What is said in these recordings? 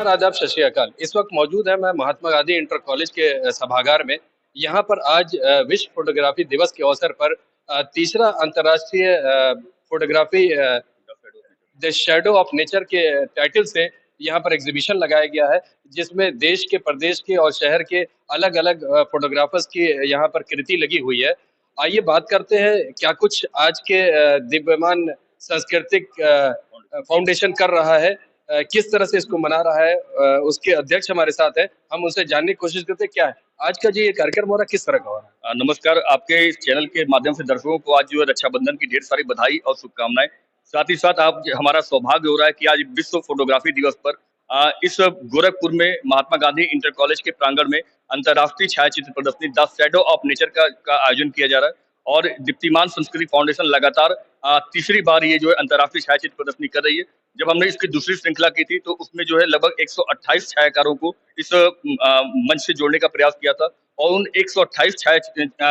आदाब, सत श्री अकाल। इस वक़्त मौजूद है मैं महात्मा गांधी इंटर कॉलेज के सभागार में। यहाँ पर आज विश्व फ़ोटोग्राफ़ी दिवस के अवसर पर तीसरा अंतर्राष्ट्रीय photography the shadow of nature के टाइटल से यहाँ पर एग्ज़िबिशन लगाया गया है, जिसमें देश के, प्रदेश के और शहर के अलग-अलग फ़ोटोग्राफ़र्स की यहाँ पर कृति लगी हुई है। आइए बात करते हैं क्या कुछ आज के दिव्यमान सांस्कृतिक फाउंडेशन कर रहा है, किस तरह से इसको मना रहा है। उसके अध्यक्ष हमारे साथ हैं, हम उनसे जानने की कोशिश करते हैं क्या है आज का जो ये कार्यक्रम हो रहा है, किस तरह का हो रहा है? नमस्कार, आपके इस चैनल के माध्यम से दर्शकों को आज जो है रक्षाबंधन की ढेर सारी बधाई और शुभकामनाएं। साथ ही साथ आप हमारा सौभाग्य हो रहा है कि आज विश्व फोटोग्राफी दिवस पर इस गोरखपुर में महात्मा गांधी इंटर कॉलेज के प्रांगण में अंतर्राष्ट्रीय छायाचित्र प्रदर्शनी द शैडो ऑफ नेचर का आयोजन किया जा रहा है। और दीप्तिमान संस्कृति फाउंडेशन लगातार तीसरी बार ये जो है अंतर्राष्ट्रीय छायाचित्र प्रदर्शनी कर रही है। जब हमने इसकी दूसरी श्रृंखला की थी तो उसमें जो है लगभग 128 छायाकारों को इस मंच से जोड़ने का प्रयास किया था। और उन 128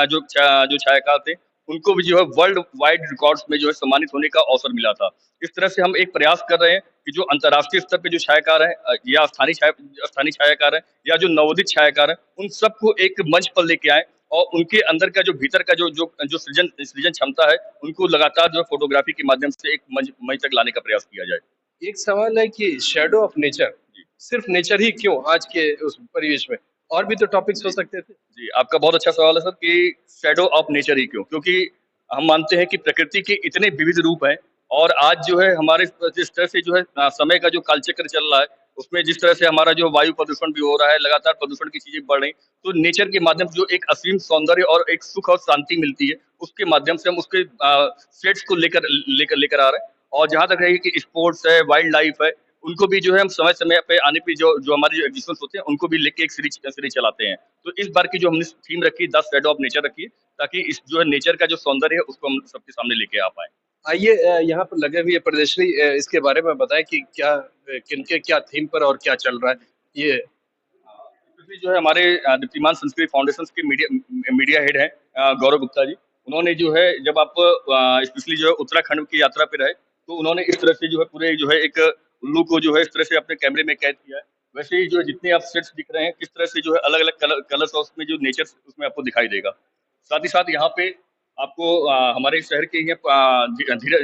जो छायाकार थे उनको भी जो है वर्ल्ड वाइड रिकॉर्ड्स में जो है सम्मानित होने का अवसर मिला था। इस तरह से हम एक प्रयास कर रहे हैं कि जो अंतर्राष्ट्रीय स्तर पे जो छायाकार हैं या स्थानीय छायाकार हैं या जो नवोदित छायाकार हैं, उन सबको एक मंच पर लेके आए और उनके अंदर का जो भीतर का जो जो जो सृजन सृजन क्षमता है उनको लगातार जो है फोटोग्राफी के माध्यम से एक मंच तक लाने का प्रयास किया जाए। एक सवाल है कि शैडो ऑफ नेचर, सिर्फ नेचर ही क्यों आज के उस परिवेश में? और भी तो टॉपिक्स हो सकते थे। जी, आपका बहुत अच्छा सवाल है सर कि शैडो ऑफ नेचर ही क्यों? क्योंकि हम मानते हैं कि प्रकृति के इतने विविध रूप हैं और आज जो है हमारे जिस तरह से जो है समय का जो कालचक्र चल रहा है, उसमें जिस तरह से हमारा जो वायु प्रदूषण भी हो रहा है, लगातार प्रदूषण की चीज़ें बढ़ रही, तो नेचर के माध्यम से जो एक असीम सौंदर्य और एक सुख और शांति मिलती है, उसके माध्यम से हम उसके शेड्स को लेकर लेकर लेकर आ रहे हैं। और जहाँ तक रही कि स्पोर्ट्स है, वाइल्ड लाइफ है, उनको भी जो है हम समय-समय पे आने पे जो जो हमारे जो एग्जीबिशंस होते हैं, उनको भी लेके एक सीरीज़ चलाते हैं। तो इस बार की जो हमने थीम रखी है, द शैडो ऑफ नेचर रखी है, ताकि इस जो है नेचर का जो सौंदर्य है, उसको हम सबके सामने लेके आ पाएँ। आइए यहाँ पर लगे हुए प्रदर्शनी, इसके बारे में बताएँ कि क्या किनके क्या थीम पर और क्या चल रहा है? ये इसमें जो है हमारे दीप्तिमान संस्कृति फाउंडेशन के मीडिया हेड हैं गौरव गुप्ता जी। उन्होंने जो है जब आप स्पेशली जो है उत्तराखंड की यात्रा पे रहे, तो उन्होंने इस तरह से जो है पूरे जो है एक उल्लू को जो है इस तरह से अपने कैमरे में कैद किया है। वैसे ही जो है जितने आप सेट्स दिख रहे हैं, किस तरह से जो है अलग-अलग कलर्स और उसमें जो नेचर उसमें आपको दिखाई देगा। साथ ही साथ यहाँ पे आपको हमारे शहर के ही हैं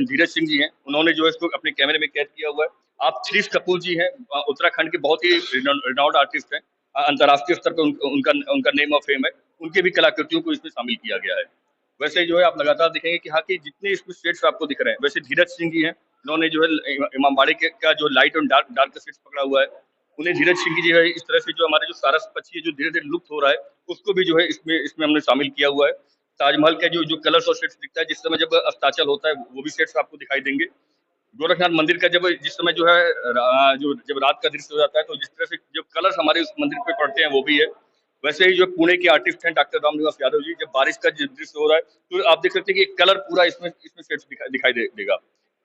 धीरज सिंह जी हैं, उन्होंने जो है इसको अपने कैमरे में कैद किया हुआ है। आप श्रीश कपूर जी हैं, उत्तराखंड के बहुत ही रिनाउंड आर्टिस्ट हैं। अंतर्राष्ट्रीय स्तर पे उनका उनका नेम और फेम है, उनके भी कलाकृतियों को इसमें शामिल किया गया है। वैसे ही जो है आप लगातार देखेंगे कि हाँ, कि जितने इसमें शेड्स आपको दिख रहे हैं, वैसे धीरज सिंह जी हैं, उन्होंने जो है इमामबाड़े के का जो लाइट और डार्क का शेड्स पकड़ा हुआ है। उन्हें धीरज सिंह जी जो है इस तरह से जो हमारे जो सारस पक्षी है जो धीरे-धीरे लुप्त हो रहा है, उसको भी जो है इसमें इसमें हमने शामिल किया हुआ है। ताजमहल का जो जो कलर्स और शेड्स दिखता है, जिस समय जब अस्ताचल होता है, वो भी शेड्स आपको दिखाई देंगे। गोरखनाथ मंदिर का जब जिस समय जो है जो जब रात का दृश्य हो जाता है, तो जिस तरह से जो कलर्स हमारे उस मंदिर पे पड़ते हैं वो भी है। वैसे ही जो पुणे के आर्टिस्ट हैं डॉक्टर रामनिवास यादव जी, जब बारिश का दृश्य हो रहा है तो आप देख सकते हैं कि एक कलर पूरा इसमें इसमें सेट्स दिखाई देगा।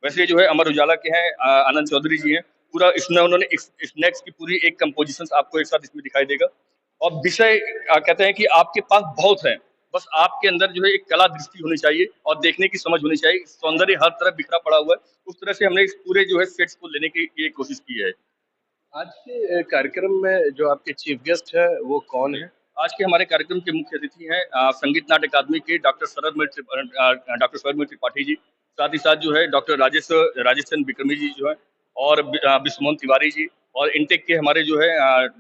वैसे जो है अमर उजाला के हैं आनंद चौधरी जी हैं, पूरा इसमें उन्होंने स्नैक्स की पूरी एक कंपोजिशन आपको एक साथ इसमें दिखाई देगा। और विषय कहते हैं कि आपके पास बहुत है, बस आपके अंदर जो है एक कला दृष्टि होनी चाहिए और देखने की समझ होनी चाहिए। सौंदर्य हर तरफ बिखरा पड़ा हुआ है, उस तरह से हमने इस पूरे जो है सेट्स को लेने की कोशिश की है। आज के कार्यक्रम में जो आपके चीफ गेस्ट है वो कौन है? आज के हमारे कार्यक्रम के मुख्य अतिथि हैं संगीत नाट्य अकादमी के डॉक्टर शरद त्रिपाठी जी। साथ ही साथ जो है डॉक्टर राजेश चंद्र विक्रमी जी जो है और विश्वमोहन तिवारी जी और इंटेक के हमारे जो है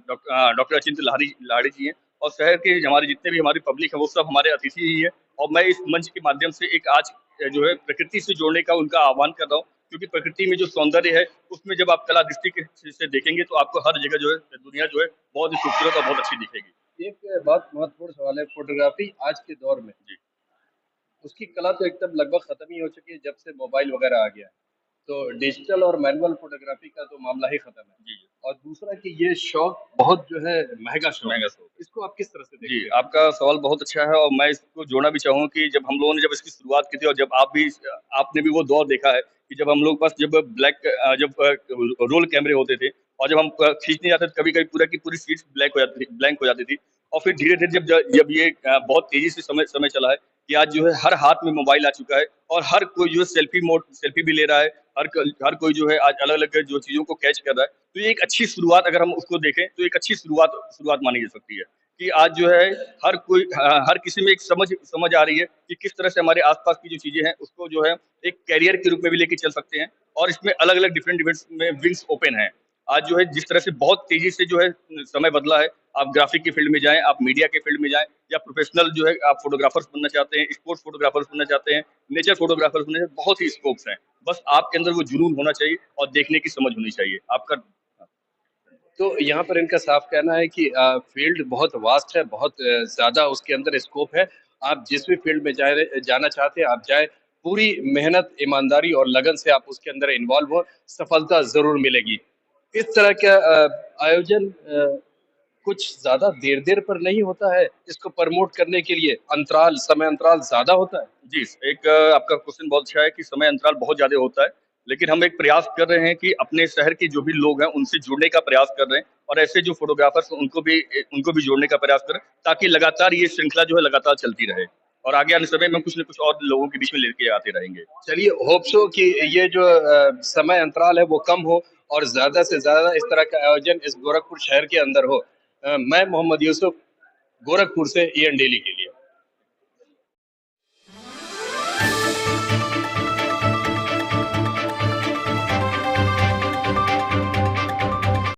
डॉक्टर अचिंत्य लाहिड़ी जी हैं। और शहर के हमारे जितने भी हमारी पब्लिक है वो सब हमारे अतिथि ही है। और मैं इस मंच के माध्यम से एक आज जो है प्रकृति से जोड़ने का उनका आह्वान कर रहा हूँ, क्योंकि प्रकृति में जो सौंदर्य है उसमें जब आप कला दृष्टि से देखेंगे तो आपको हर जगह जो है दुनिया जो है बहुत ही खूबसूरत और बहुत अच्छी दिखेगी। एक बहुत महत्वपूर्ण सवाल है, फोटोग्राफी आज के दौर में जी उसकी कला तो एकदम लगभग खत्म ही हो चुकी है जब से मोबाइल वगैरह आ गया है। तो डिजिटल और मैनुअल फोटोग्राफी का तो मामला ही खत्म है। जी जी और दूसरा कि ये शौक बहुत जो है महंगा शौक महंगा है। शौक है। इसको आप किस तरह से देखते जी, हैं? आपका सवाल बहुत अच्छा है और मैं इसको जोड़ना भी चाहूँगा कि जब हम लोगों ने जब इसकी शुरुआत की थी और जब आपने भी वो दौर देखा है कि जब हम लोग के पास रोल कैमरे होते थे और जब हम खींचने जाते थे, कभी-कभी पूरा की पूरी शीट्स ब्लैंक हो जाती थी। और फिर धीरे-धीरे जब ये बहुत तेज़ी से समय समय चला है कि आज जो है हर हाथ में मोबाइल आ चुका है और हर कोई जो है सेल्फी भी ले रहा है, हर कोई जो है आज अलग-अलग जो चीज़ों को कैच कर रहा है। तो ये एक अच्छी शुरुआत अगर हम उसको देखें तो एक अच्छी शुरुआत मानी जा सकती है, कि आज जो है हर कोई हर किसी में एक समझ समझ आ रही है कि किस तरह से हमारे आस-पास की जो चीज़ें हैं उसको जो है एक करियर के रूप में भी लेके चल सकते हैं और इसमें अलग-अलग डिफरेंट में विंग्स ओपन हैं। आज जो है जिस तरह से बहुत तेज़ी से जो है समय बदला है, आप ग्राफ़िक की फ़ील्ड में जाएँ, आप मीडिया के फ़ील्ड में जाएँ या प्रोफ़ेशनल जो है आप फ़ोटोग्राफ़र्स बनना चाहते हैं, स्पोर्ट्स फ़ोटोग्राफ़र्स बनना चाहते हैं, नेचर फ़ोटोग्राफ़र्स बनना चाहते हैं, बहुत ही स्कोप्स हैं। बस आपके अंदर वो जुनून होना चाहिए और देखने की समझ होनी चाहिए। आपका तो यहाँ पर इनका साफ कहना है कि फ़ील्ड बहुत वास्ट है, बहुत ज़्यादा उसके अंदर स्कोप है। आप जिस भी फ़ील्ड में जाना चाहते हैं, आप जाएँ, पूरी मेहनत, ईमानदारी और लगन से आप उसके अंदर इन्वॉल्व हों, सफलता ज़रूर मिलेगी। इस तरह का आयोजन कुछ ज़्यादा देर-देर पर नहीं होता है, इसको प्रमोट करने के लिए समय अंतराल ज़्यादा होता है? जी, एक आपका क्वेश्चन बहुत अच्छा है कि समय अंतराल बहुत ज़्यादा होता है, लेकिन हम एक प्रयास कर रहे हैं कि अपने शहर के जो भी लोग हैं, उनसे जुड़ने का प्रयास कर रहे हैं और ऐसे जो फ़ोटोग्राफ़र्स हैं, उनको भी जोड़ने का प्रयास करें, ताकि लगातार ये श्रृंखला जो है लगातार चलती रहे और आगे आने समय में कुछ न कुछ और लोगों के बीच में लेके आते रहेंगे। चलिए होप सो कि ये जो समय अंतराल है वो कम हो और ज़्यादा से ज़्यादा इस तरह का आयोजन इस गोरखपुर शहर के अंदर हो। मैं मोहम्मद यूसुफ गोरखपुर से ईएन डेली के लिए।